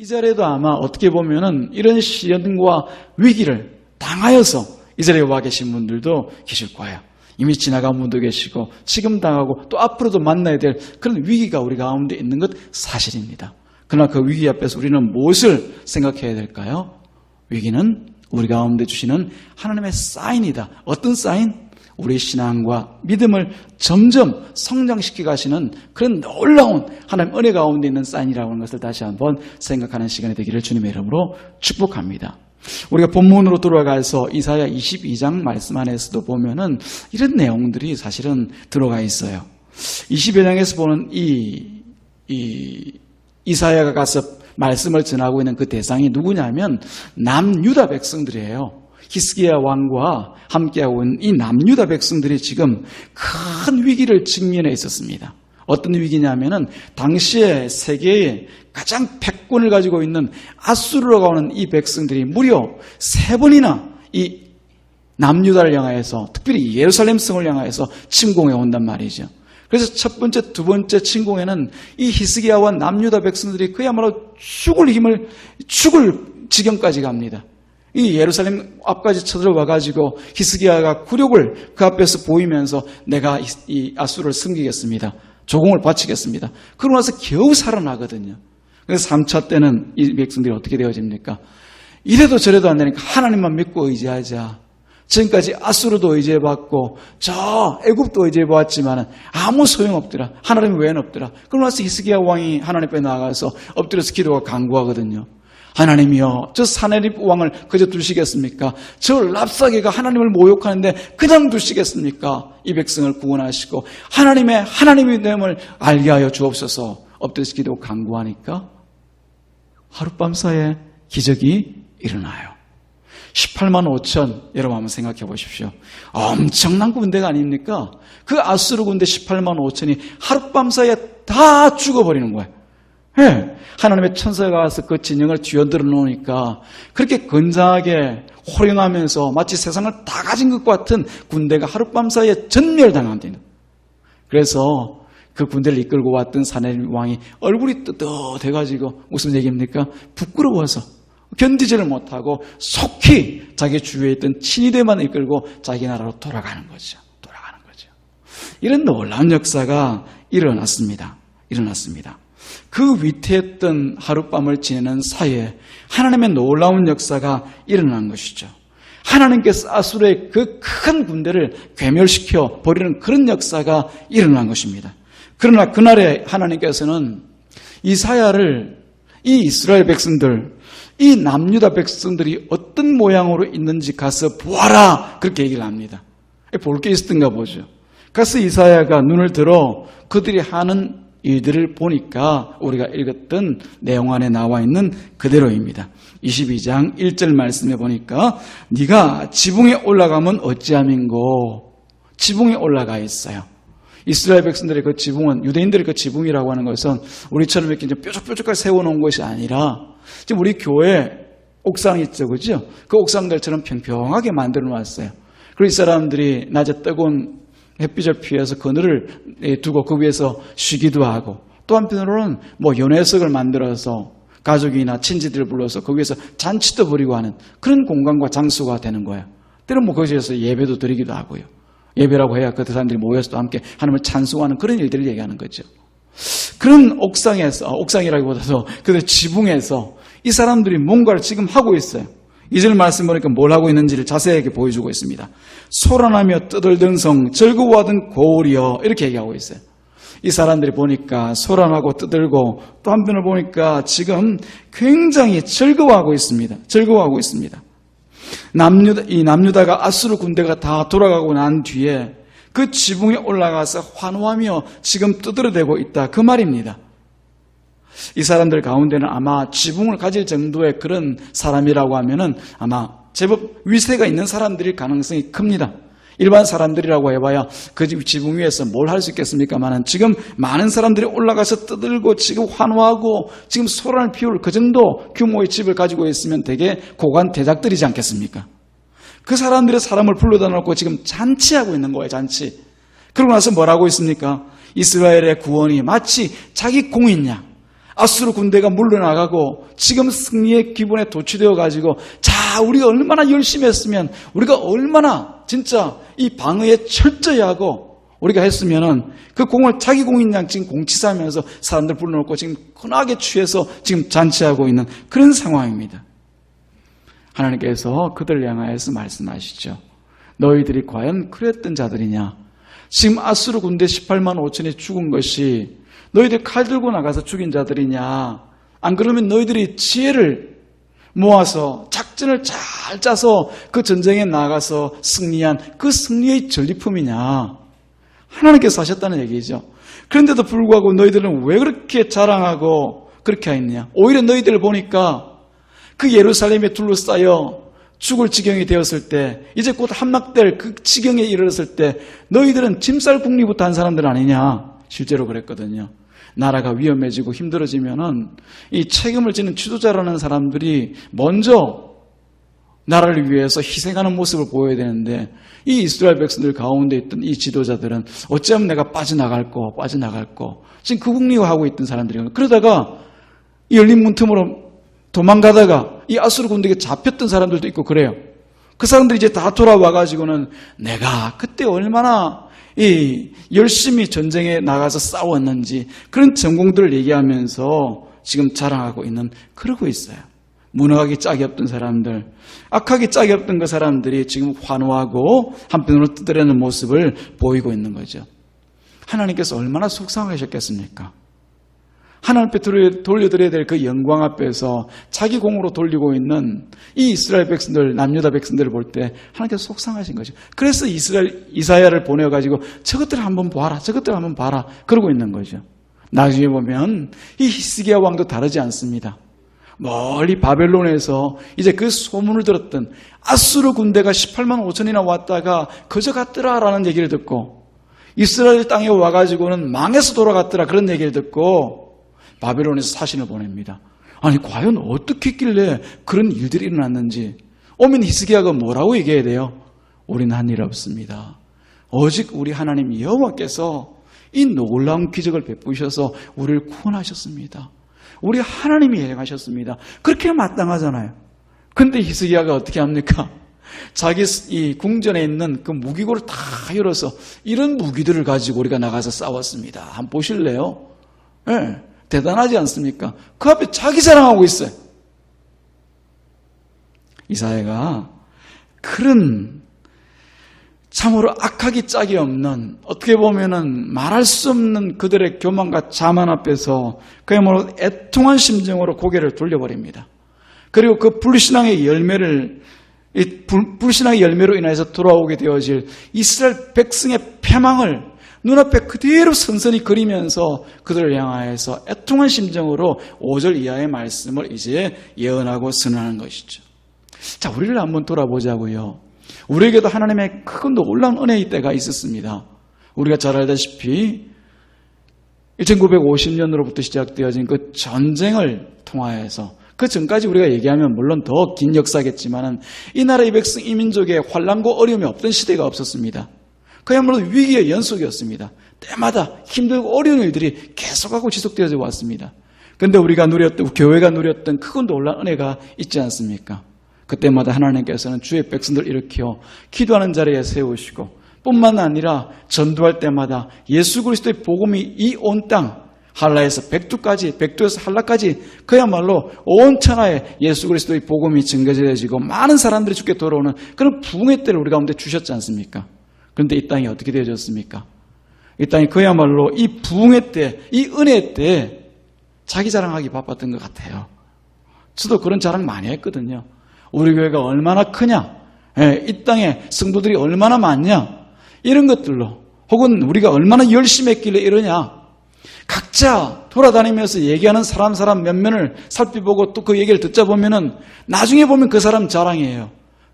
이 자리에도 아마 어떻게 보면은 이런 시련과 위기를 당하여서 이 자리에 와 계신 분들도 계실 거예요. 이미 지나간 분도 계시고 지금 당하고 또 앞으로도 만나야 될 그런 위기가 우리 가운데 있는 것 사실입니다. 그러나 그 위기 앞에서 우리는 무엇을 생각해야 될까요? 위기는 우리 가운데 주시는 하나님의 사인이다. 어떤 사인? 우리 신앙과 믿음을 점점 성장시켜 가시는 그런 놀라운 하나님 은혜 가운데 있는 사인이라고 하는 것을 다시 한번 생각하는 시간이 되기를 주님의 이름으로 축복합니다. 우리가 본문으로 돌아가서 이사야 22장 말씀 안에서도 보면은 이런 내용들이 사실은 들어가 있어요. 20여 장에서 보는 이사야가 가서 말씀을 전하고 있는 그 대상이 누구냐면 남유다 백성들이에요. 히스기야 왕과 함께하고 있는 이 남유다 백성들이 지금 큰 위기를 직면해 있었습니다. 어떤 위기냐면은 당시에 세계에 가장 패권을 가지고 있는 아수르라고 하는 이 백성들이 무려 3번이나 이 남유다를 향하여서 특별히 예루살렘 성을 향하여서 침공해 온단 말이죠. 그래서 첫 번째, 두 번째 침공에는 이 히스기야와 남유다 백성들이 그야말로 죽을 지경까지 갑니다. 이 예루살렘 앞까지 쳐들어와 가지고 히스기야가 굴욕을 그 앞에서 보이면서 내가 이 아수르를 섬기겠습니다. 조공을 바치겠습니다. 그러고 나서 겨우 살아나거든요. 그래서 3차 때는 이 백성들이 어떻게 되어집니까? 이래도 저래도 안 되니까 하나님만 믿고 의지하자. 지금까지 아수르도 의지해봤고 저 애굽도 의지해봤지만 아무 소용없더라. 하나님 외에는 없더라. 그러고 나서 히스기야 왕이 하나님 앞에 나가서 엎드려서 기도가 간구하거든요. 하나님이여, 저 사내립 왕을 그저 두시겠습니까? 저 랍사게가 하나님을 모욕하는데 그냥 두시겠습니까? 이 백성을 구원하시고 하나님의 됨을 알게 하여 주옵소서. 엎드려서 기도 간구하니까 하룻밤 사이에 기적이 일어나요. 18만 5천, 여러분 한번 생각해 보십시오. 엄청난 군대가 아닙니까? 그 아수르 군대 18만 5천이 하룻밤 사이에 다 죽어버리는 거예요. 네. 하나님의 천사가 와서 그 진영을 뒤흔들어 놓으니까 그렇게 건장하게 호령하면서 마치 세상을 다 가진 것 같은 군대가 하룻밤 사이에 전멸당합니다. 그래서 그 군대를 이끌고 왔던 사내립 왕이 얼굴이 뜨뜻해가지고 무슨 얘기입니까? 부끄러워서 견디지를 못하고 속히 자기 주위에 있던 친위대만 이끌고 자기 나라로 돌아가는 거죠. 이런 놀라운 역사가 일어났습니다. 그 위태했던 하룻밤을 지내는 사이에 하나님의 놀라운 역사가 일어난 것이죠. 하나님께서 아수르의 그 큰 군대를 괴멸시켜 버리는 그런 역사가 일어난 것입니다. 그러나 그날에 하나님께서는 이사야를 이 이스라엘 백성들, 이 남유다 백성들이 어떤 모양으로 있는지 가서 보아라, 그렇게 얘기를 합니다. 볼 게 있었던가 보죠. 가서 이사야가 눈을 들어 그들이 하는 일들을 보니까 우리가 읽었던 내용 안에 나와 있는 그대로입니다. 22장 1절 말씀에 보니까 네가 지붕에 올라가면 어찌함인고. 지붕에 올라가 있어요. 이스라엘 백성들의 그 지붕은, 유대인들의 그 지붕이라고 하는 것은 우리처럼 이렇게 뾰족뾰족하게 세워놓은 것이 아니라 지금 우리 교회 옥상 있죠, 그죠? 그 옥상들처럼 평평하게 만들어 놨어요. 그리고 이 사람들이 낮에 뜨거운 햇빛을 피해서 그늘을 두고 그 위에서 쉬기도 하고, 또 한편으로는 연회석을 만들어서 가족이나 친지들을 불러서 그 위에서 잔치도 벌이고 하는 그런 공간과 장소가 되는 거예요. 때로는 거기서 예배도 드리기도 하고요. 예배라고 해야 그 사람들이 모여서 또 함께 하나님을 찬송하는 그런 일들을 얘기하는 거죠. 그런 옥상이라기보다도 그 지붕에서 이 사람들이 뭔가를 지금 하고 있어요. 2절 말씀 보니까 뭘 하고 있는지를 자세하게 보여주고 있습니다. 소란하며 떠들던 성, 즐거워하던 고울이여, 이렇게 얘기하고 있어요. 이 사람들이 보니까 소란하고 떠들고, 또 한편을 보니까 지금 굉장히 즐거워하고 있습니다. 남유다가 아수르 군대가 다 돌아가고 난 뒤에 그 지붕에 올라가서 환호하며 지금 떠들어대고 있다, 그 말입니다. 이 사람들 가운데는 아마 지붕을 가질 정도의 그런 사람이라고 하면은 아마 제법 위세가 있는 사람들일 가능성이 큽니다. 일반 사람들이라고 해봐야 그 지붕 위에서 뭘 할 수 있겠습니까만은 지금 많은 사람들이 올라가서 떠들고 지금 환호하고 지금 소란을 피울 그 정도 규모의 집을 가지고 있으면 되게 고관 대작들이지 않겠습니까? 그 사람들의 사람을 불러다 놓고 지금 잔치하고 있는 거예요, 잔치. 그러고 나서 뭐라고 있습니까? 이스라엘의 구원이 마치 자기 공인 양, 아수르 군대가 물러나가고 지금 승리의 기분에 도취되어 가지고 자, 우리가 얼마나 열심히 했으면, 우리가 얼마나 진짜 이 방어에 철저히 하고 우리가 했으면은 그 공을 자기 공인 양 지금 공치사하면서 사람들 불러놓고 지금 흔하게 취해서 지금 잔치하고 있는 그런 상황입니다. 하나님께서 그들을 향하여서 말씀하시죠. 너희들이 과연 그랬던 자들이냐? 지금 아수르 군대 18만 5천이 죽은 것이 너희들 칼 들고 나가서 죽인 자들이냐? 안 그러면 너희들이 지혜를 모아서 작전을 잘 짜서 그 전쟁에 나가서 승리한 그 승리의 전리품이냐? 하나님께서 하셨다는 얘기죠. 그런데도 불구하고 너희들은 왜 그렇게 자랑하고 그렇게 했느냐? 오히려 너희들을 보니까 그 예루살렘에 둘러싸여 죽을 지경이 되었을 때, 이제 곧 함락될 그 지경에 이르렀을 때 너희들은 짐쌀 국리부터 한 사람들 아니냐? 실제로 그랬거든요. 나라가 위험해지고 힘들어지면은 이 책임을 지는 지도자라는 사람들이 먼저 나라를 위해서 희생하는 모습을 보여야 되는데, 이 이스라엘 백성들 가운데 있던 이 지도자들은 어쩌면 내가 빠져나갈 거 지금 그 국리화하고 있던 사람들이거든요. 그러다가 이 열린 문틈으로 도망가다가 이 아수르 군대에게 잡혔던 사람들도 있고 그래요. 그 사람들이 이제 다 돌아와가지고는 내가 그때 얼마나 열심히 전쟁에 나가서 싸웠는지 그런 전공들을 얘기하면서 지금 자랑하고 그러고 있어요. 무능하기 짝이 없던 사람들, 악하기 짝이 없던 그 사람들이 지금 환호하고 한편으로 떠들어내는 모습을 보이고 있는 거죠. 하나님께서 얼마나 속상하셨겠습니까? 하나님 앞에 돌려드려야 될 그 영광 앞에서 자기 공으로 돌리고 있는 이 이스라엘 백성들, 남유다 백성들을 볼 때 하나님께서 속상하신 거죠. 그래서 이사야를 보내가지고 저것들을 한번 봐라 그러고 있는 거죠. 나중에 보면 이 히스기야 왕도 다르지 않습니다. 멀리 바벨론에서 이제 그 소문을 들었던 아수르 군대가 18만 5천이나 왔다가 거저 갔더라라는 얘기를 듣고, 이스라엘 땅에 와가지고는 망해서 돌아갔더라 그런 얘기를 듣고 바벨론에서 사신을 보냅니다. 아니 과연 어떻게 했길래 그런 일들이 일어났는지. 오면 히스기야가 뭐라고 얘기해야 돼요? 우리는 한 일 없습니다. 오직 우리 하나님 여호와께서 이 놀라운 기적을 베푸셔서 우리를 구원하셨습니다. 우리 하나님이 행하셨습니다. 그렇게 마땅하잖아요. 그런데 히스기야가 어떻게 합니까? 자기 이 궁전에 있는 그 무기고를 다 열어서 이런 무기들을 가지고 우리가 나가서 싸웠습니다. 한번 보실래요? 네, 대단하지 않습니까? 그 앞에 자기 자랑하고 있어요. 이사야가 그런 참으로 악하기 짝이 없는, 어떻게 보면은 말할 수 없는 그들의 교만과 자만 앞에서 그야말로 애통한 심정으로 고개를 돌려버립니다. 그리고 그 불신앙의 열매로 인해서 돌아오게 되어질 이스라엘 백성의 패망을 눈앞에 그대로 선선히 그리면서 그들을 향하여서 애통한 심정으로 5절 이하의 말씀을 이제 예언하고 선언하는 것이죠. 자, 우리를 한번 돌아보자고요. 우리에게도 하나님의 큰 놀라운 은혜의 때가 있었습니다. 우리가 잘 알다시피 1950년으로부터 시작되어진 그 전쟁을 통하여서, 그 전까지 우리가 얘기하면 물론 더 긴 역사겠지만은 이 나라 이 백성 이 민족의 환난과 어려움이 없던 시대가 없었습니다. 그야말로 위기의 연속이었습니다. 때마다 힘들고 어려운 일들이 계속하고 지속되어져 왔습니다. 그런데 우리가 누렸던, 교회가 누렸던 크고 놀라운 은혜가 있지 않습니까? 그때마다 하나님께서는 주의 백성들 일으켜 기도하는 자리에 세우시고, 뿐만 아니라 전도할 때마다 예수 그리스도의 복음이 이 온 땅, 한라에서 백두까지, 백두에서 한라까지 그야말로 온 천하에 예수 그리스도의 복음이 증거되어지고 많은 사람들이 주께 돌아오는 그런 부흥의 때를 우리 가운데 주셨지 않습니까? 그런데 이 땅이 어떻게 되어졌습니까? 이 땅이 그야말로 이 부흥의 때, 이 은혜의 때 자기 자랑하기 바빴던 것 같아요. 저도 그런 자랑 많이 했거든요. 우리 교회가 얼마나 크냐, 이 땅에 성도들이 얼마나 많냐, 이런 것들로, 혹은 우리가 얼마나 열심히 했길래 이러냐, 각자 돌아다니면서 얘기하는 사람 면면을 살펴보고 또 그 얘기를 듣자 보면은 나중에 보면 그 사람 자랑이에요.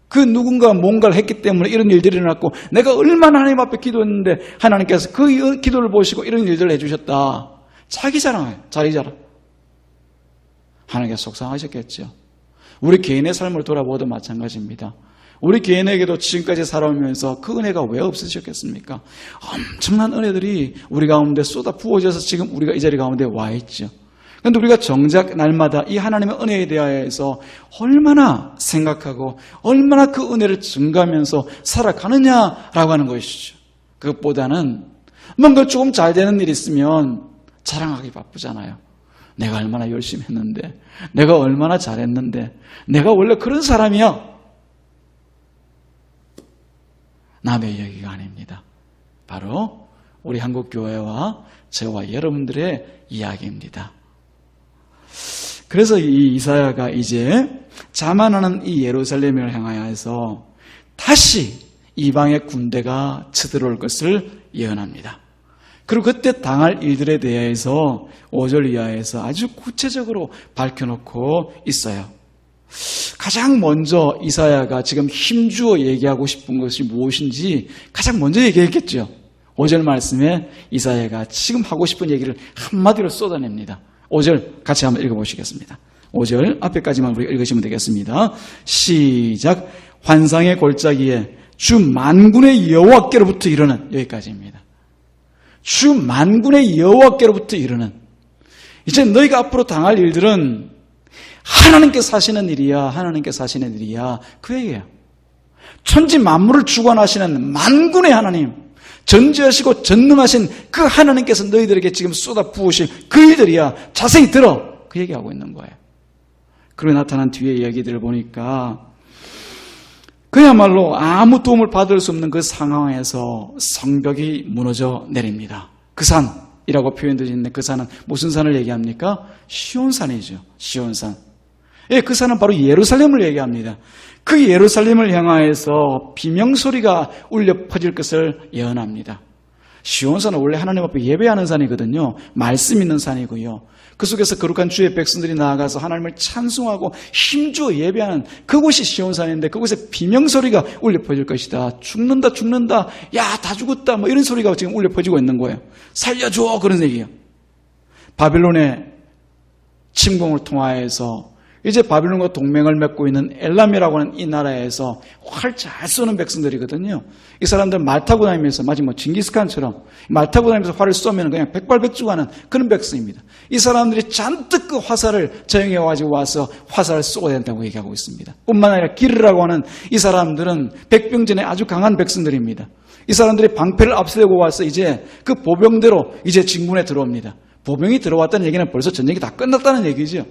그 누군가 뭔가를 했기 때문에 이런 일들이 일어났고, 내가 얼마나 하나님 앞에 기도했는데 하나님께서 그 기도를 보시고 이런 일들을 해주셨다. 자기 자랑이에요. 자기 자랑. 하나님께서 속상하셨겠죠. 우리 개인의 삶을 돌아보도 마찬가지입니다. 우리 개인에게도 지금까지 살아오면서 그 은혜가 왜 없으셨겠습니까? 엄청난 은혜들이 우리 가운데 쏟아 부어져서 지금 우리가 이 자리 가운데 와 있죠. 그런데 우리가 정작 날마다 이 하나님의 은혜에 대하여서 얼마나 생각하고 얼마나 그 은혜를 증가하면서 살아가느냐라고 하는 것이죠. 그것보다는 뭔가 조금 잘 되는 일이 있으면 자랑하기 바쁘잖아요. 내가 얼마나 열심히 했는데, 내가 얼마나 잘했는데, 내가 원래 그런 사람이야. 남의 이야기가 아닙니다. 바로 우리 한국교회와 저와 여러분들의 이야기입니다. 그래서 이 이사야가 이제 자만하는 이 예루살렘을 향하여서 다시 이방의 군대가 쳐들어올 것을 예언합니다. 그리고 그때 당할 일들에 대해서 5절 이하에서 아주 구체적으로 밝혀놓고 있어요. 가장 먼저 이사야가 지금 힘주어 얘기하고 싶은 것이 무엇인지 가장 먼저 얘기했겠죠. 5절 말씀에 이사야가 지금 하고 싶은 얘기를 한마디로 쏟아냅니다. 5절 같이 한번 읽어보시겠습니다. 5절 앞에까지만 우리가 읽으시면 되겠습니다. 시작. 환상의 골짜기에 주 만군의 여호와께로부터 이르는, 여기까지입니다. 주 만군의 여호와께로부터 이르는, 이제 너희가 앞으로 당할 일들은 하나님께서 하시는 일이야, 하나님께서 하시는 일이야, 그 얘기예요. 천지 만물을 주관하시는 만군의 하나님, 전지하시고 전능하신 그 하나님께서 너희들에게 지금 쏟아 부으실 그 일들이야, 자세히 들어, 그 얘기하고 있는 거예요. 그리고 나타난 뒤에 이야기들을 보니까 그야말로 아무 도움을 받을 수 없는 그 상황에서 성벽이 무너져 내립니다. 그 산이라고 표현되어 있는데 그 산은 무슨 산을 얘기합니까? 시온산이죠. 시온산. 예, 그 산은 바로 예루살렘을 얘기합니다. 그 예루살렘을 향하여서 비명소리가 울려 퍼질 것을 예언합니다. 시온산은 원래 하나님 앞에 예배하는 산이거든요. 말씀 있는 산이고요. 그 속에서 거룩한 주의 백성들이 나아가서 하나님을 찬송하고 힘주어 예배하는 그곳이 시온산인데 그곳에 비명소리가 울려 퍼질 것이다. 죽는다, 죽는다. 야, 다 죽었다. 뭐 이런 소리가 지금 울려 퍼지고 있는 거예요. 살려줘. 그런 얘기예요. 바빌론의 침공을 통하여서 이제 바빌론과 동맹을 맺고 있는 엘람이라고 하는 이 나라에서 활 잘 쏘는 백성들이거든요. 이 사람들 말 타고 다니면서 마치 뭐 징기스칸처럼 말 타고 다니면서 활을 쏘면 그냥 백발백중하는 그런 백성입니다. 이 사람들이 잔뜩 그 화살을 저용해가지고 와서 화살을 쏘아야 된다고 얘기하고 있습니다. 뿐만 아니라 기르라고 하는 이 사람들은 백병전에 아주 강한 백성들입니다. 이 사람들이 방패를 앞세우고 와서 이제 그 보병대로 이제 진군에 들어옵니다. 보병이 들어왔다는 얘기는 벌써 전쟁이 다 끝났다는 얘기죠.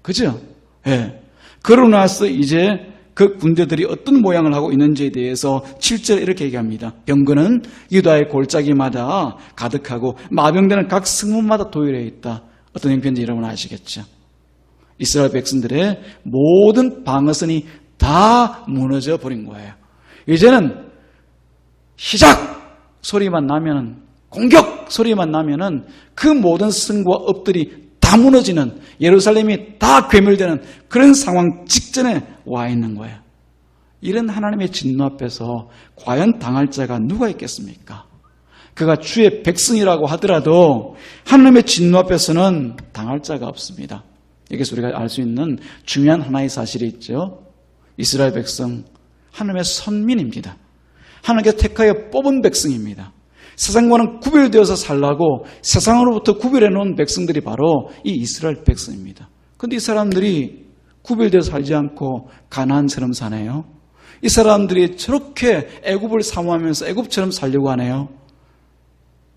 그죠? 예. 그러고 나서 이제 그 군대들이 어떤 모양을 하고 있는지에 대해서 7절에 이렇게 얘기합니다. 병거는 유다의 골짜기마다 가득하고 마병대는 각 성문마다 도열해 있다. 어떤 형편인지 여러분 아시겠죠? 이스라엘 백성들의 모든 방어선이 다 무너져 버린 거예요. 이제는 시작 소리만 나면은, 공격 소리만 나면은 그 모든 성과 엎들이 다 무너지는, 예루살렘이 다 괴멸되는 그런 상황 직전에 와 있는 거예요. 이런 하나님의 진노 앞에서 과연 당할 자가 누가 있겠습니까? 그가 주의 백성이라고 하더라도 하나님의 진노 앞에서는 당할 자가 없습니다. 여기서 우리가 알 수 있는 중요한 하나의 사실이 있죠. 이스라엘 백성, 하나님의 선민입니다. 하나님께서 택하여 뽑은 백성입니다. 세상과는 구별되어서 살라고 세상으로부터 구별해 놓은 백성들이 바로 이 이스라엘 백성입니다. 그런데 이 사람들이 구별되어서 살지 않고 가나안처럼 사네요. 이 사람들이 저렇게 애굽을 사모하면서 애굽처럼 살려고 하네요.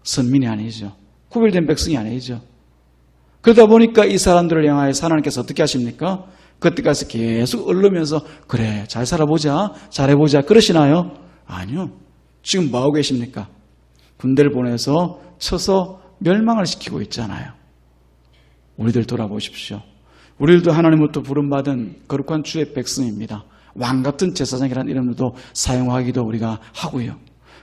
선민이 아니죠. 구별된 백성이 아니죠. 그러다 보니까 이 사람들을 향하여서 하나님께서 어떻게 하십니까? 그때 가서 계속 얼르면서 그래 잘 살아보자, 잘해보자 그러시나요? 아니요. 지금 뭐하고 계십니까? 군대를 보내서 쳐서 멸망을 시키고 있잖아요. 우리들 돌아보십시오. 우리들도 하나님으로부터 부름받은 거룩한 주의 백성입니다. 왕같은 제사장이라는 이름도 사용하기도 우리가 하고요.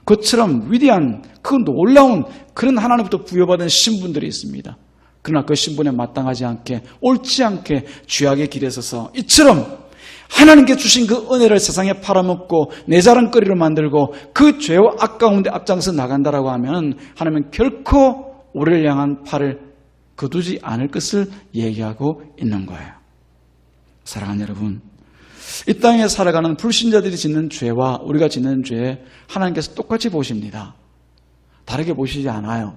그처럼 위대한 그 놀라운 그런 하나님부터 부여받은 신분들이 있습니다. 그러나 그 신분에 마땅하지 않게 옳지 않게 죄악의 길에 서서 이처럼 하나님께 주신 그 은혜를 세상에 팔아먹고 내 자랑거리로 만들고 그 죄와 악 가운데 앞장서 나간다라고 하면 하나님은 결코 우리를 향한 팔을 거두지 않을 것을 얘기하고 있는 거예요. 사랑하는 여러분, 이 땅에 살아가는 불신자들이 짓는 죄와 우리가 짓는 죄 하나님께서 똑같이 보십니다. 다르게 보시지 않아요.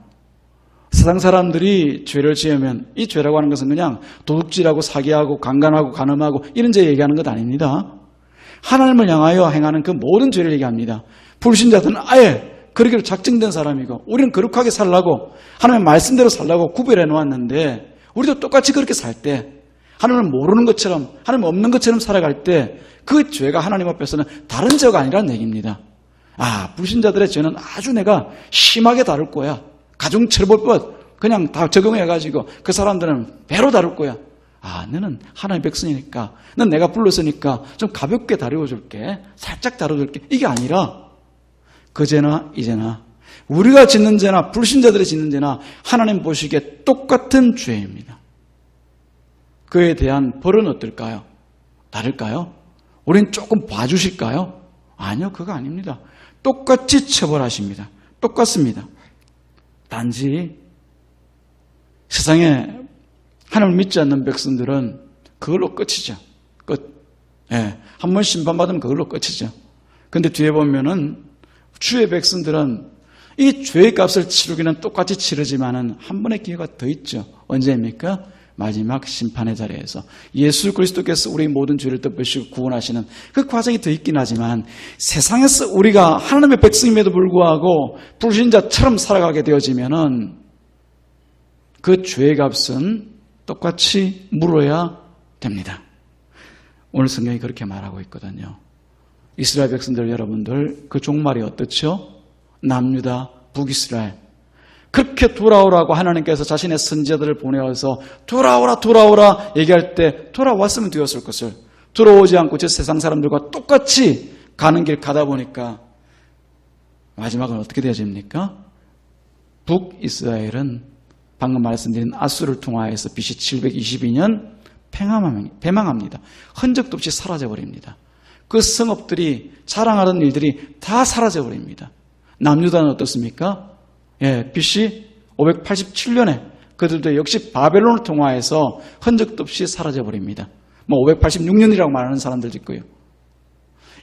세상 사람들이 죄를 지으면 이 죄라고 하는 것은 그냥 도둑질하고 사기하고 강간하고 간음하고 이런 죄 얘기하는 것 아닙니다. 하나님을 향하여 행하는 그 모든 죄를 얘기합니다. 불신자들은 아예 그러기로 작정된 사람이고 우리는 거룩하게 살라고 하나님의 말씀대로 살라고 구별해 놓았는데 우리도 똑같이 그렇게 살 때 하나님을 모르는 것처럼 하나님 없는 것처럼 살아갈 때 그 죄가 하나님 앞에서는 다른 죄가 아니라는 얘기입니다. 불신자들의 죄는 아주 내가 심하게 다룰 거야. 가중처벌법 그냥 다 적용해가지고 그 사람들은 배로 다룰 거야. 너는 하나님의 백성이니까 넌 내가 불렀으니까 좀 가볍게 다루어줄게. 살짝 다뤄줄게. 이게 아니라 그 죄나 이 죄나 우리가 짓는 죄나 불신자들이 짓는 죄나 하나님 보시기에 똑같은 죄입니다. 그에 대한 벌은 어떨까요? 다를까요? 우린 조금 봐주실까요? 아니요, 그거 아닙니다. 똑같이 처벌하십니다. 똑같습니다. 단지 세상에 하나님을 믿지 않는 백성들은 그걸로 끝이죠. 끝. 한 번 심판받으면 그걸로 끝이죠. 근데 뒤에 보면은 주의 백성들은 이 죄의 값을 치르기는 똑같이 치르지만은 한 번의 기회가 더 있죠. 언제입니까? 마지막 심판의 자리에서 예수 그리스도께서 우리 모든 죄를 덮으시고 구원하시는 그 과정이 더 있긴 하지만 세상에서 우리가 하나님의 백성임에도 불구하고 불신자처럼 살아가게 되어지면은 그 죄의 값은 똑같이 물어야 됩니다. 오늘 성경이 그렇게 말하고 있거든요. 이스라엘 백성들 여러분들 그 종말이 어떻죠? 남유다, 북이스라엘. 그렇게 돌아오라고 하나님께서 자신의 선지자들을 보내어서 돌아오라 얘기할 때 돌아왔으면 되었을 것을 돌아오지 않고 저 세상 사람들과 똑같이 가는 길 가다 보니까 마지막은 어떻게 되어집니까? 북이스라엘은 방금 말씀드린 아수를 통하여서 BC 722년 패망합니다. 흔적도 없이 사라져버립니다. 그 성읍들이 자랑하던 일들이 다 사라져버립니다. 남유다는 어떻습니까? BC 587년에 그들도 역시 바벨론을 통하여서 흔적도 없이 사라져버립니다. 586년이라고 말하는 사람들도 있고요.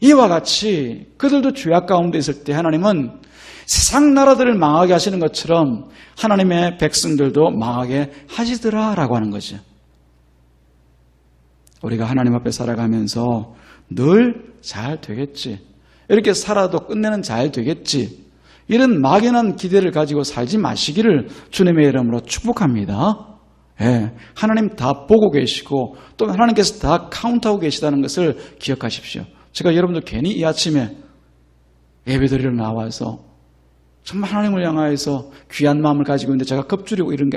이와 같이 그들도 죄악 가운데 있을 때 하나님은 세상 나라들을 망하게 하시는 것처럼 하나님의 백성들도 망하게 하시더라라고 하는 거죠. 우리가 하나님 앞에 살아가면서 늘 잘 되겠지. 이렇게 살아도 끝내는 잘 되겠지. 이런 막연한 기대를 가지고 살지 마시기를 주님의 이름으로 축복합니다. 하나님 다 보고 계시고 또 하나님께서 다 카운트하고 계시다는 것을 기억하십시오. 제가 여러분들 괜히 이 아침에 예배드리러 나와서 정말 하나님을 향하여서 귀한 마음을 가지고 있는데 제가 겁주려고 이런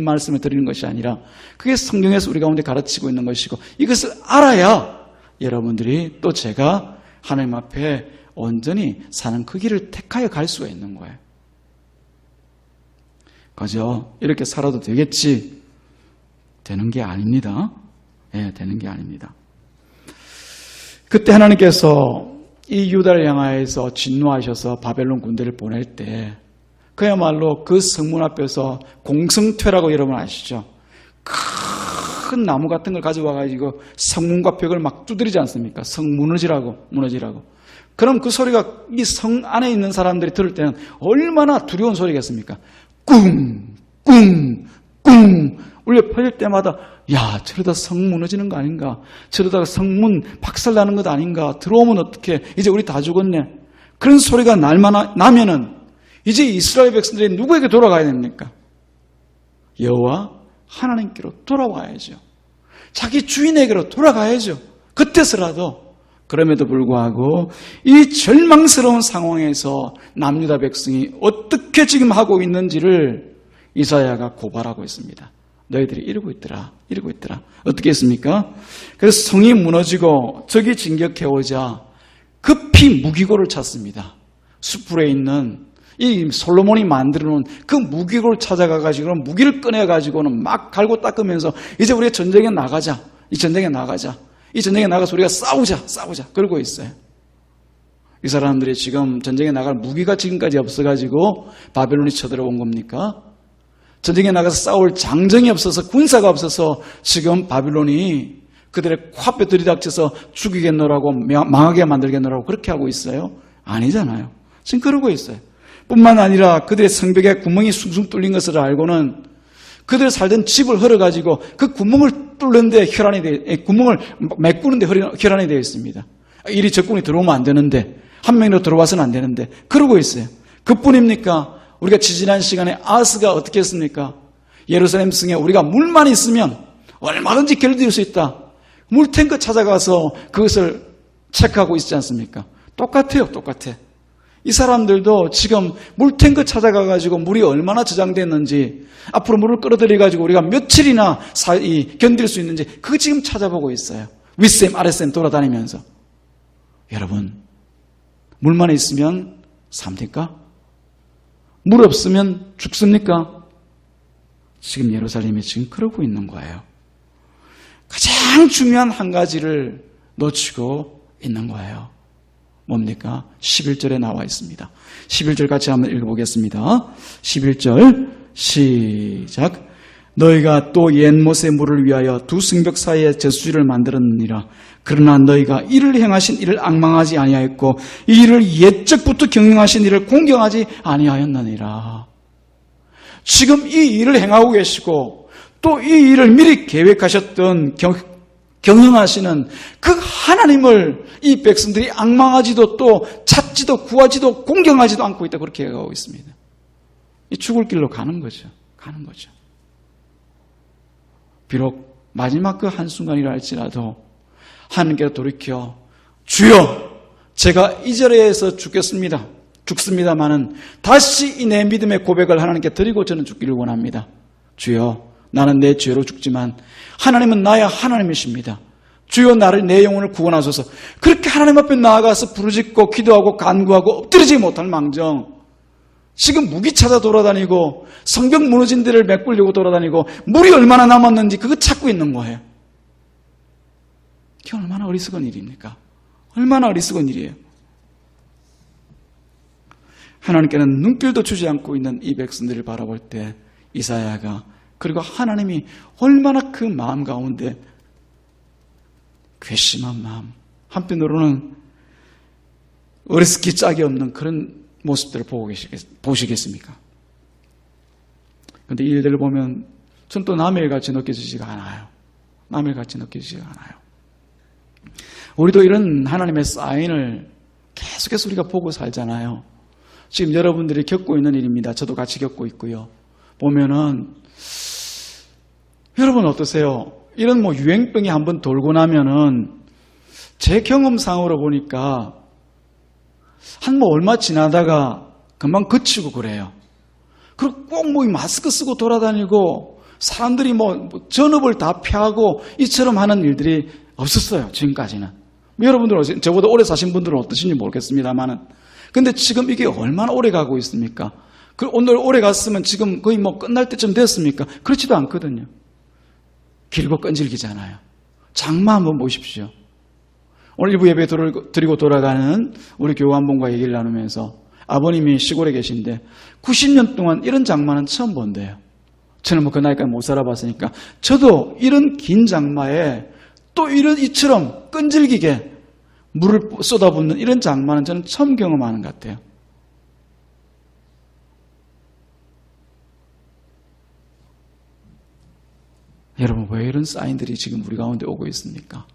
말씀을 드리는 것이 아니라 그게 성경에서 우리 가운데 가르치고 있는 것이고 이것을 알아야 여러분들이 또 제가 하나님 앞에 온전히 사는 그 길을 택하여 갈 수가 있는 거예요. 그죠? 이렇게 살아도 되겠지. 되는 게 아닙니다. 되는 게 아닙니다. 그때 하나님께서 이 유다를 향하여서 진노하셔서 바벨론 군대를 보낼 때 그야말로 그 성문 앞에서 공성퇴라고 여러분 아시죠? 큰 나무 같은 걸 가져와가지고 성문과 벽을 막 두드리지 않습니까? 성 무너지라고. 그럼 그 소리가 이 성 안에 있는 사람들이 들을 때는 얼마나 두려운 소리겠습니까? 꿍 울려 퍼질 때마다 야 저러다 성 무너지는 거 아닌가? 저러다가 성문 박살나는 것 아닌가? 들어오면 어떡해? 이제 우리 다 죽었네. 그런 소리가 나면은 이제 이스라엘 백성들이 누구에게 돌아가야 됩니까? 여호와 하나님께로 돌아와야죠. 자기 주인에게로 돌아가야죠. 그때서라도. 그럼에도 불구하고 이 절망스러운 상황에서 남유다 백성이 어떻게 지금 하고 있는지를 이사야가 고발하고 있습니다. 너희들이 이러고 있더라. 어떻게 했습니까? 그래서 성이 무너지고 적이 진격해오자 급히 무기고를 찾습니다. 숲풀에 있는 이 솔로몬이 만들어놓은 그 무기고를 찾아가가지고 무기를 꺼내가지고는 막 갈고 닦으면서 이제 우리가 전쟁에 나가자. 이 전쟁에 나가서 우리가 싸우자. 그러고 있어요. 이 사람들이 지금 전쟁에 나갈 무기가 지금까지 없어가지고 바벨론이 쳐들어온 겁니까? 전쟁에 나가서 싸울 장정이 없어서 군사가 없어서 지금 바빌론이 그들의 코앞에 들이닥쳐서 죽이겠노라고 망하게 만들겠노라고 그렇게 하고 있어요? 아니잖아요. 지금 그러고 있어요. 뿐만 아니라 그들의 성벽에 구멍이 숭숭 뚫린 것을 알고는 그들 살던 집을 헐어가지고 그 구멍을 뚫는데 구멍을 메꾸는데 혈안이 되어 있습니다. 이리 적군이 들어오면 안 되는데, 한 명이라도 들어와서는 안 되는데, 그러고 있어요. 그뿐입니까? 우리가 지지난 시간에 아하스가 어떻게 했습니까? 예루살렘 성에 우리가 물만 있으면 얼마든지 견딜 수 있다. 물탱크 찾아가서 그것을 체크하고 있지 않습니까? 똑같아요, 똑같아. 이 사람들도 지금 물탱크 찾아가가지고 물이 얼마나 저장됐는지, 앞으로 물을 끌어들여가지고 우리가 며칠이나 견딜 수 있는지, 그거 지금 찾아보고 있어요. 윗셈, 아랫셈 돌아다니면서. 여러분, 물만 있으면 삽니까? 물 없으면 죽습니까? 지금 예루살렘이 지금 그러고 있는 거예요. 가장 중요한 한 가지를 놓치고 있는 거예요. 뭡니까? 11절에 나와 있습니다. 11절 같이 한번 읽어보겠습니다. 11절 시작. 너희가 또 옛못의 물을 위하여 두 성벽 사이에 저수지를 만들었느니라. 그러나 너희가 이를 행하신 이를 앙망하지 아니하였고 이 일을 옛적부터 경영하신 이를 공경하지 아니하였느니라. 지금 이 일을 행하고 계시고 또 이 일을 미리 계획하셨던 경영하시는 그 하나님을 이 백성들이 앙망하지도 또 찾지도 구하지도 공경하지도 않고 있다, 그렇게 해가고 있습니다. 이 죽을 길로 가는 거죠. 가는 거죠. 비록 마지막 그 한순간이라 할지라도 하나님께 돌이켜 주여 제가 이 자리에서 죽습니다마는 다시 이 내 믿음의 고백을 하나님께 드리고 저는 죽기를 원합니다. 주여 나는 내 죄로 죽지만 하나님은 나의 하나님이십니다. 주여 나를 내 영혼을 구원하소서. 그렇게 하나님 앞에 나아가서 부르짖고 기도하고 간구하고 엎드리지 못할 망정 지금 무기 찾아 돌아다니고 성벽 무너진 데를 메꾸려고 돌아다니고 물이 얼마나 남았는지 그거 찾고 있는 거예요. 이게 얼마나 어리석은 일입니까? 얼마나 어리석은 일이에요. 하나님께는 눈길도 주지 않고 있는 이 백성들을 바라볼 때 이사야가, 그리고 하나님이 얼마나 그 마음 가운데 괘씸한 마음, 한편으로는 어리석기 짝이 없는 그런 모습들을 보시겠습니까? 그런데 이 일들을 보면 전 또 남의 일같이 느껴지지가 않아요. 남의 일같이 느껴지지가 않아요. 우리도 이런 하나님의 사인을 계속해서 우리가 보고 살잖아요. 지금 여러분들이 겪고 있는 일입니다. 저도 같이 겪고 있고요. 보면은 여러분 어떠세요? 이런 유행병이 한번 돌고 나면은 제 경험상으로 보니까 한 얼마 지나다가 금방 그치고 그래요. 그리고 꼭 마스크 쓰고 돌아다니고 사람들이 전업을 다 피하고 이처럼 하는 일들이 없었어요. 지금까지는. 여러분들 저보다 오래 사신 분들은 어떠신지 모르겠습니다만은. 근데 지금 이게 얼마나 오래 가고 있습니까? 오늘 오래 갔으면 지금 거의 끝날 때쯤 됐습니까? 그렇지도 않거든요. 길고 끈질기잖아요. 장마 한번 보십시오. 오늘 일부 예배 드리고 돌아가는 우리 교환분과 얘기를 나누면서 아버님이 시골에 계신데 90년 동안 이런 장마는 처음 본대요. 저는 그 나이까지 못 살아봤으니까 저도 이런 긴 장마에 또 이처럼 끈질기게 물을 쏟아붓는 이런 장마는 저는 처음 경험하는 것 같아요. 여러분, 왜 이런 사인들이 지금 우리 가운데 오고 있습니까?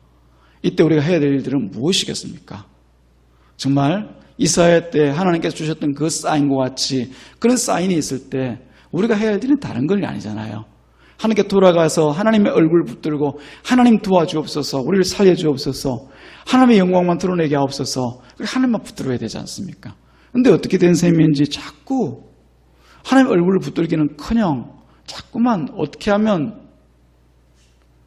이때 우리가 해야 될 일들은 무엇이겠습니까? 정말 이사야 때 하나님께서 주셨던 그 사인과 같이 그런 사인이 있을 때 우리가 해야 할 일은 다른 건 아니잖아요. 하나님께 돌아가서 하나님의 얼굴 붙들고 하나님 도와주옵소서, 우리를 살려주옵소서, 하나님의 영광만 드러내게 하옵소서, 하나님만 붙들어야 되지 않습니까? 그런데 어떻게 된 셈인지 자꾸 하나님의 얼굴을 붙들기는커녕 자꾸만 어떻게 하면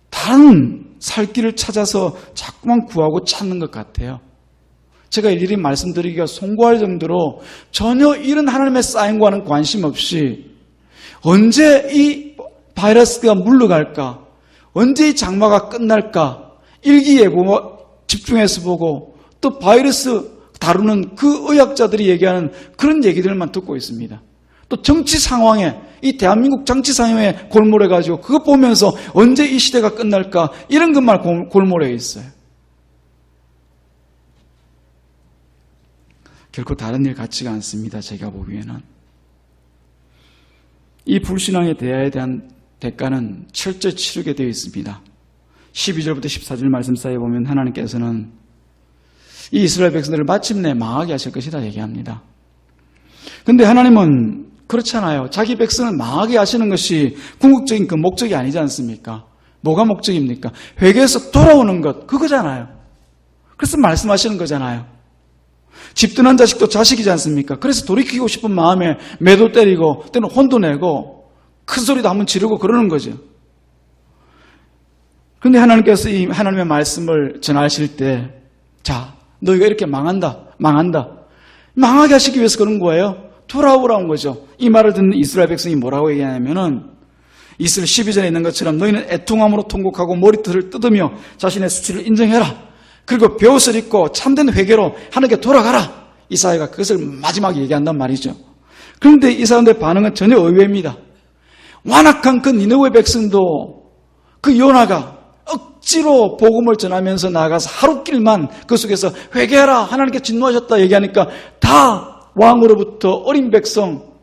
다른 살 길을 찾아서 자꾸만 구하고 찾는 것 같아요. 제가 일일이 말씀드리기가 송구할 정도로 전혀 이런 하나님의 사인과는 관심 없이 언제 이 바이러스가 물러갈까? 언제 이 장마가 끝날까? 일기예보 집중해서 보고 또 바이러스 다루는 그 의학자들이 얘기하는 그런 얘기들만 듣고 있습니다. 또 정치 상황에 이 대한민국 정치 상황에 골몰해가지고 그거 보면서 언제 이 시대가 끝날까? 이런 것만 골몰해 있어요. 결코 다른 일 같지가 않습니다. 제가 보기에는. 이 불신앙의 대화에 대한 대가는 철저히 치르게 되어 있습니다. 12절부터 14절 말씀 사이에 보면 하나님께서는 이 이스라엘 백성들을 마침내 망하게 하실 것이다 얘기합니다. 근데 하나님은 그렇잖아요. 자기 백성을 망하게 하시는 것이 궁극적인 그 목적이 아니지 않습니까? 뭐가 목적입니까? 회개해서 돌아오는 것, 그거잖아요. 그래서 말씀하시는 거잖아요. 집 떠난 자식도 자식이지 않습니까? 그래서 돌이키고 싶은 마음에 매도 때리고 때는 혼도 내고 큰 소리도 한번 지르고 그러는 거죠. 그런데 하나님께서 이 하나님의 말씀을 전하실 때, 자, 너희가 이렇게 망한다. 망하게 하시기 위해서 그런 거예요. 돌아오라는 거죠. 이 말을 듣는 이스라엘 백성이 뭐라고 얘기하냐면은 이스라엘 12절에 있는 것처럼 너희는 애통함으로 통곡하고 머리털을 뜯으며 자신의 수치를 인정해라. 그리고 벼옷을 입고 참된 회개로 하나님께 돌아가라. 이사야가 그것을 마지막에 얘기한단 말이죠. 그런데 이 사람들의 반응은 전혀 의외입니다. 완악한 그 니느웨 백성도 그 요나가 억지로 복음을 전하면서 나아가서 하루길만 그 속에서 회개하라 하나님께 진노하셨다 얘기하니까 다 왕으로부터 어린 백성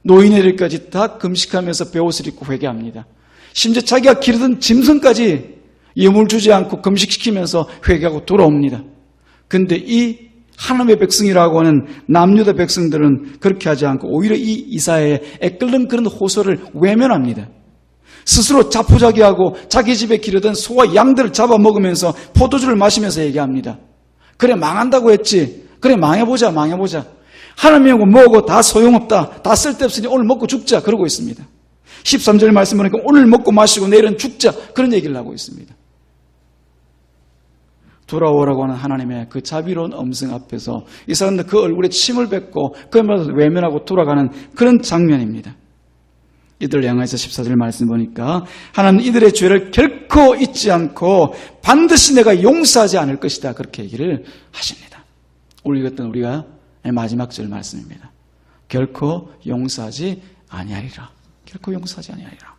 노인애들까지 다 금식하면서 벼옷을 입고 회개합니다. 심지어 자기가 기르던 짐승까지 예물 주지 않고 금식시키면서 회개하고 돌아옵니다. 그런데 이 하나님의 백성이라고 하는 남유다 백성들은 그렇게 하지 않고 오히려 이 이사야의 애끓는 그런 호소를 외면합니다. 스스로 자포자기하고 자기 집에 기르던 소와 양들을 잡아먹으면서 포도주를 마시면서 얘기합니다. 그래 망한다고 했지. 그래 망해보자. 하나님이고 뭐고 다 소용없다. 다 쓸데없으니 오늘 먹고 죽자. 그러고 있습니다. 13절 말씀 보니까 오늘 먹고 마시고 내일은 죽자. 그런 얘기를 하고 있습니다. 돌아오라고 하는 하나님의 그 자비로운 음성 앞에서 이 사람들 그 얼굴에 침을 뱉고 그러면서 외면하고 돌아가는 그런 장면입니다. 이들을 향해서 14절 말씀 보니까 하나님은 이들의 죄를 결코 잊지 않고 반드시 내가 용서하지 않을 것이다. 그렇게 얘기를 하십니다. 오늘 읽었던 우리가 마지막 절 말씀입니다. 결코 용서하지 아니하리라. 결코 용서하지 아니하리라.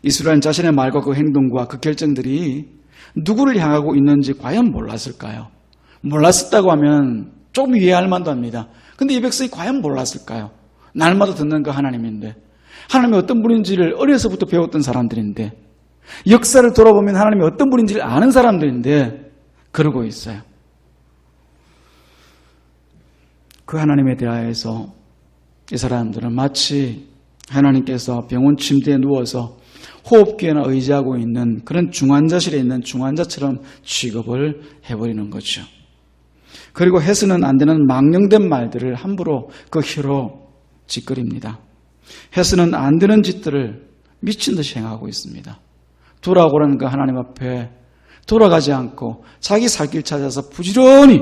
이스라엘 자신의 말과 그 행동과 그 결정들이 누구를 향하고 있는지 과연 몰랐을까요? 몰랐었다고 하면 조금 이해할 만도 합니다. 근데 이 백성이 과연 몰랐을까요? 날마다 듣는 그 하나님인데, 하나님이 어떤 분인지를 어려서부터 배웠던 사람들인데, 역사를 돌아보면 하나님이 어떤 분인지를 아는 사람들인데 그러고 있어요. 그 하나님에 대하여서 이 사람들은 마치 하나님께서 병원 침대에 누워서 호흡기에나 의지하고 있는 그런 중환자실에 있는 중환자처럼 취급을 해버리는 거죠. 그리고 해서는 안 되는 망령된 말들을 함부로 그 혀로 짓거립니다. 해서는 안 되는 짓들을 미친 듯이 행하고 있습니다. 돌아오라는 그 하나님 앞에 돌아가지 않고 자기 살 길 찾아서 부지런히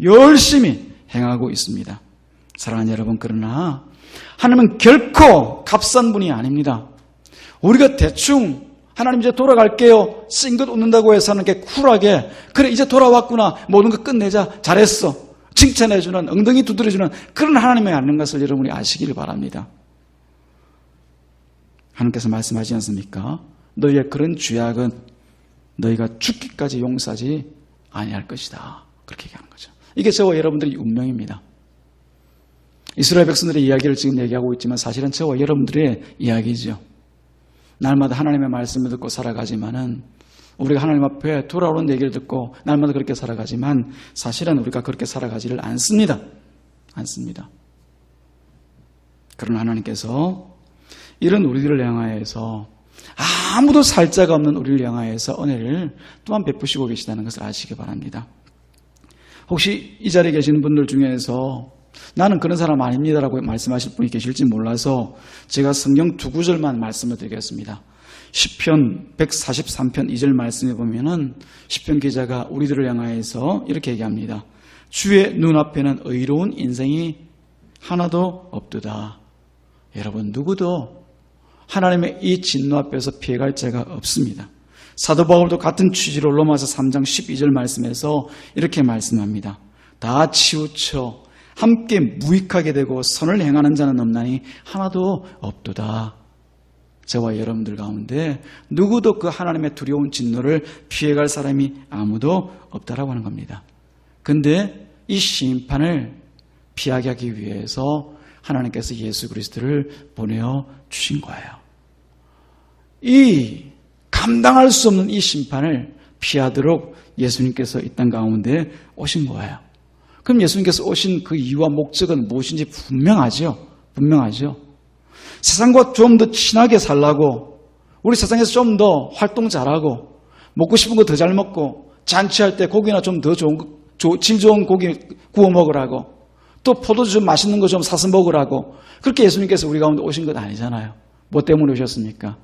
열심히 행하고 있습니다. 사랑하는 여러분, 그러나 하나님은 결코 값싼 분이 아닙니다. 우리가 대충 하나님 이제 돌아갈게요 싱긋 웃는다고 해서 하나님께 쿨하게 그래 이제 돌아왔구나 모든 거 끝내자 잘했어 칭찬해주는 엉덩이 두드려주는 그런 하나님이 아닌 것을 여러분이 아시길 바랍니다. 하나님께서 말씀하지 않습니까? 너희의 그런 죄악은 너희가 죽기까지 용서하지 아니할 것이다. 그렇게 얘기하는 거죠. 이게 저와 여러분들의 운명입니다. 이스라엘 백성들의 이야기를 지금 얘기하고 있지만 사실은 저와 여러분들의 이야기죠. 날마다 하나님의 말씀을 듣고 살아가지만은 우리가 하나님 앞에 돌아오는 얘기를 듣고 날마다 그렇게 살아가지만 사실은 우리가 그렇게 살아가지를 않습니다. 그러나 하나님께서 이런 우리들을 향하여서 아무도 살 자가 없는 우리를 향하여서 은혜를 또한 베푸시고 계시다는 것을 아시기 바랍니다. 혹시 이 자리에 계시는 분들 중에서 나는 그런 사람 아닙니다라고 말씀하실 분이 계실지 몰라서 제가 성경 두 구절만 말씀을 드리겠습니다. 시편 143편 2절 말씀에 보면은 시편 기자가 우리들을 향하여서 이렇게 얘기합니다. 주의 눈앞에는 의로운 인생이 하나도 없도다. 여러분 누구도 하나님의 이 진노 앞에서 피해갈 자가 없습니다. 사도 바울도 같은 취지로 로마서 3장 12절 말씀에서 이렇게 말씀합니다. 다 치우쳐 함께 무익하게 되고 선을 행하는 자는 없나니 하나도 없도다. 저와 여러분들 가운데 누구도 그 하나님의 두려운 진노를 피해갈 사람이 아무도 없다라고 하는 겁니다. 근데 이 심판을 피하게 하기 위해서 하나님께서 예수 그리스도를 보내어 주신 거예요. 이 감당할 수 없는 이 심판을 피하도록 예수님께서 이 땅 가운데 오신 거예요. 그럼 예수님께서 오신 그 이유와 목적은 무엇인지 분명하죠. 세상과 좀 더 친하게 살라고, 우리 세상에서 좀 더 활동 잘하고, 먹고 싶은 거 더 잘 먹고, 잔치할 때 고기나 좀 더 질 좋은 고기 구워 먹으라고, 또 포도주 좀 맛있는 거 좀 사서 먹으라고, 그렇게 예수님께서 우리 가운데 오신 것 아니잖아요. 뭐 때문에 오셨습니까?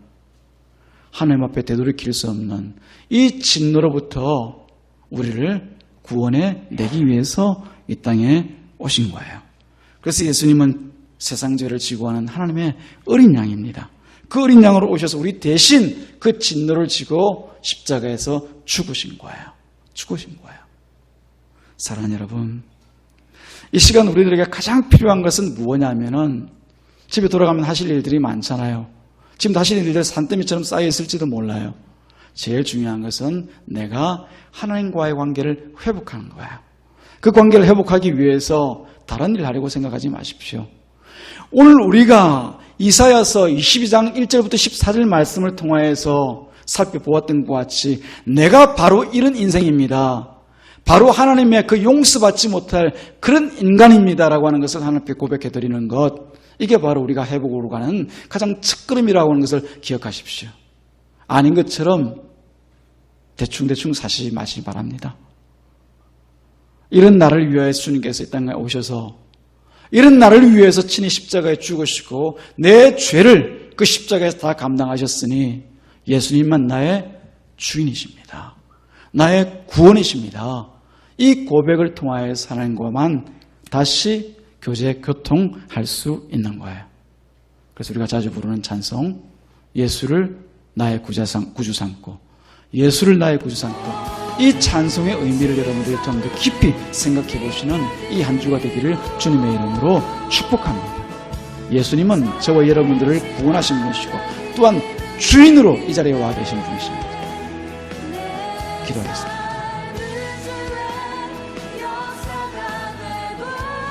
하나님 앞에 되돌이킬 수 없는 이 진노로부터 우리를 구원해 내기 위해서 이 땅에 오신 거예요. 그래서 예수님은 세상 죄를 지고 하는 하나님의 어린 양입니다. 그 어린 양으로 오셔서 우리 대신 그 진노를 지고 십자가에서 죽으신 거예요. 사랑하는 여러분, 이 시간 우리들에게 가장 필요한 것은 무엇냐면은, 집에 돌아가면 하실 일들이 많잖아요. 지금 하실 일들이 산더미처럼 쌓여 있을지도 몰라요. 제일 중요한 것은 내가 하나님과의 관계를 회복하는 거예요. 그 관계를 회복하기 위해서 다른 일 하려고 생각하지 마십시오. 오늘 우리가 이사야서 22장 1절부터 14절 말씀을 통하여서 살펴보았던 것 같이 내가 바로 이런 인생입니다. 바로 하나님의 그 용서받지 못할 그런 인간입니다라고 하는 것을 하나님 앞에 고백해드리는 것, 이게 바로 우리가 회복으로 가는 가장 첫걸음이라고 하는 것을 기억하십시오. 아닌 것처럼 대충 사시지 마시기 바랍니다. 이런 나를 위하여 주님께서 이 땅에 오셔서 이런 나를 위해서 친히 십자가에 죽으시고 내 죄를 그 십자가에서 다 감당하셨으니 예수님만 나의 주인이십니다. 나의 구원이십니다. 이 고백을 통하여서 하나님과만 다시 교통할 수 있는 거예요. 그래서 우리가 자주 부르는 찬송, 예수를 나의 구주 삼고, 예수를 나의 구주 삼고, 이 찬송의 의미를 여러분들이 좀 더 깊이 생각해 보시는 이 한 주가 되기를 주님의 이름으로 축복합니다. 예수님은 저와 여러분들을 구원하신 분이시고 또한 주인으로 이 자리에 와 계신 분이십니다. 기도하겠습니다.